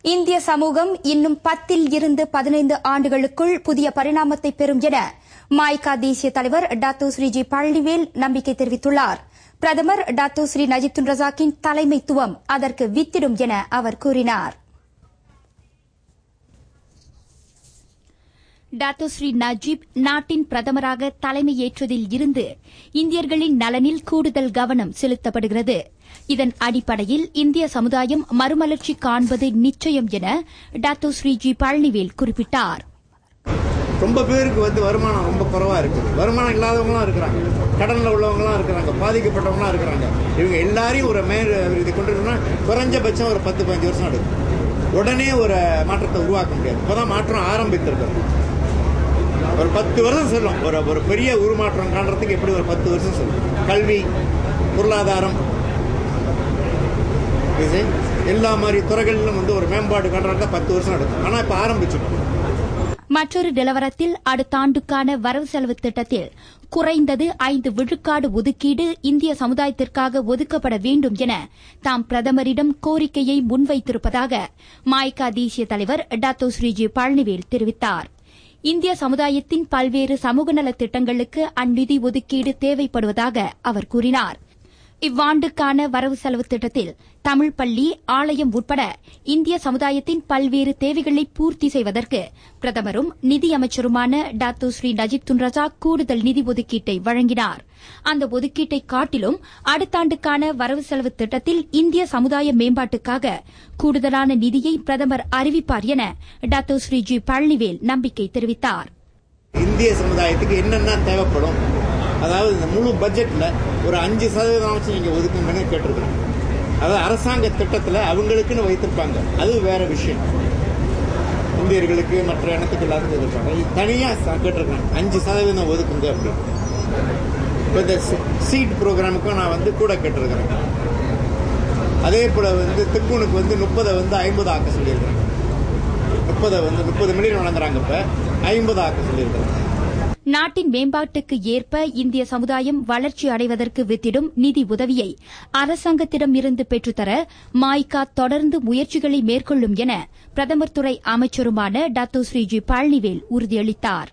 இந்திய சமூகம் இன்னும் 10 இருந்து 15 ஆண்டுகளுக்குள் புதிய பரிணாமத்தை பெறும் என மாய்கா தேசிய தலைவர் டாக்டர் ஸ்ரீ ஜி பழனிவேல் நம்பிக்கை தெரிவித்துள்ளார். பிரதமர் டாக்டர் ஸ்ரீ நஜீப் துன் ரசாக்கின் தலைமைத்துவம் அதற்கு வித்திடும் என அவர் கூறினார். டாக்டர் ஸ்ரீ நஜீப் நாட்டின் பிரதமராக தலைமையேற்றதில் இருந்து இந்தியர்களின் நலனில் கூடுதல் கவனம் செலுத்தப்படுகிறது. இதன் அடிப்படையில் இந்திய சமுதாயம் மறுமலர்ச்சி காண்பது நிச்சயம் என டாக்டர் ஸ்ரீ ஜி பழனிவேல் குறிப்பிட்டார். ரொம்ப பேருக்கு வருமானம் ரொம்ப குறைவா இருக்குது. வருமானம் இல்லாதவங்களும் இருக்கிறாங்க, கடன்ல உள்ளவங்களும் இருக்கிறாங்க, பாதிக்கப்பட்டவங்களும் இருக்கிறாங்க. இவங்க எல்லாரையும் ஒரு மேல் இது கொண்டு வரணும்னா குறைஞ்சபட்சம் ஒரு 10-15 வருஷம் எடுக்கும். உடனே ஒரு மாற்றத்தை உருவாக்க முடியாது. இப்பதான் மாற்றம் ஆரம்பித்திருக்கிறது. ஒரு 10 வருஷம் சொல்லும். ஒரு பெரிய உருமாற்றம் காண்றதுக்கு எப்படி ஒரு 10 வருஷம் சொல்லும். கல்வி, பொருளாதாரம், எல்லா மாதிரி துறைகளிலும் ஒரு மேம்பாடு காண்றதுக்கு 10 வருஷம் எடுக்கும். ஆனா இப்ப ஆரம்பிச்சிடும். மற்றொரு நிலவரத்தில் அடுத்த ஆண்டுக்கான வரவு செலவு திட்டத்தில் குறைந்தது 5 விழுக்காடு ஒதுக்கீடு இந்திய சமுதாயத்திற்காக ஒதுக்கப்பட வேண்டும் என தாம் பிரதமரிடம் கோரிக்கையை முன்வைத்திருப்பதாக மாய்கா தேசிய தலைவர் டாக்டர் ஸ்ரீ ஜி பழனிவேல் தெரிவித்தார். இந்திய சமுதாயத்தின் பல்வேறு சமூக நலத் திட்டங்களுக்கு அந்நிதி ஒதுக்கீடு தேவைப்படுவதாக அவர் கூறினார். இவ்வாண்டுக்கான வரவு செலவு திட்டத்தில் தமிழ் பள்ளி, ஆலயம் உட்பட இந்திய சமுதாயத்தின் பல்வேறு தேவைகளை பூர்த்தி செய்வதற்கு பிரதமரும் நிதியமைச்சருமான doctor Sri Najib Tun Razak கூடுதல் நிதி ஒதுக்கீட்டை வழங்கினார். அந்த ஒதுக்கீட்டை காட்டிலும் அடுத்த ஆண்டுக்கான வரவு செலவு திட்டத்தில் இந்திய சமுதாய மேம்பாட்டுக்காக கூடுதலான நிதியை பிரதமர் அறிவிப்பார் என டாக்டர் ஸ்ரீ ஜி பழனிவேல் நம்பிக்கை தெரிவித்தார். இந்திய சமுதாயத்துக்கு என்னென்ன தேவைப்படும், அதாவது இந்த முழு பட்ஜெட்ல ஒரு 5% நீங்க ஒதுக்குங்கன்னு கேட்டிருக்கிறோம். அதாவது அரசாங்க திட்டத்தில் அவங்களுக்குன்னு வைத்திருப்பாங்க, அது வேற விஷயம். இந்தியர்களுக்கு மற்ற இனத்துக்கு எல்லாருக்கும் எதிர்ப்பாங்க. தனியா கேட்டிருக்காங்க 5% ஒதுக்குங்க அப்படின்னு. இப்போ இந்த சீட் ப்ரோக்ராமுக்கும் நான் கூட கேட்டிருக்கிறேன். அதே போல திக்குனுக்கு 30 50 ஆக்க சொல்லியிருக்கிறேன். 30 மில்லியன் வழங்குறாங்க. இப்ப 50 ஆக்க சொல்லியிருக்கிறேன். நாட்டின் மேம்பாட்டுக்கு ஏற்ப இந்திய சமுதாயம் வளர்ச்சி அடைவதற்கு வித்திடும் நிதி உதவியை அரசாங்கத்திடம் இருந்து பெற்றுத்தர மாய்கா தொடர்ந்து முயற்சிகளை மேற்கொள்ளும் என பிரதமர் துறை அமைச்சருமான டாக்டர் ஸ்ரீ ஜி பழனிவேல் உறுதியளித்தார்.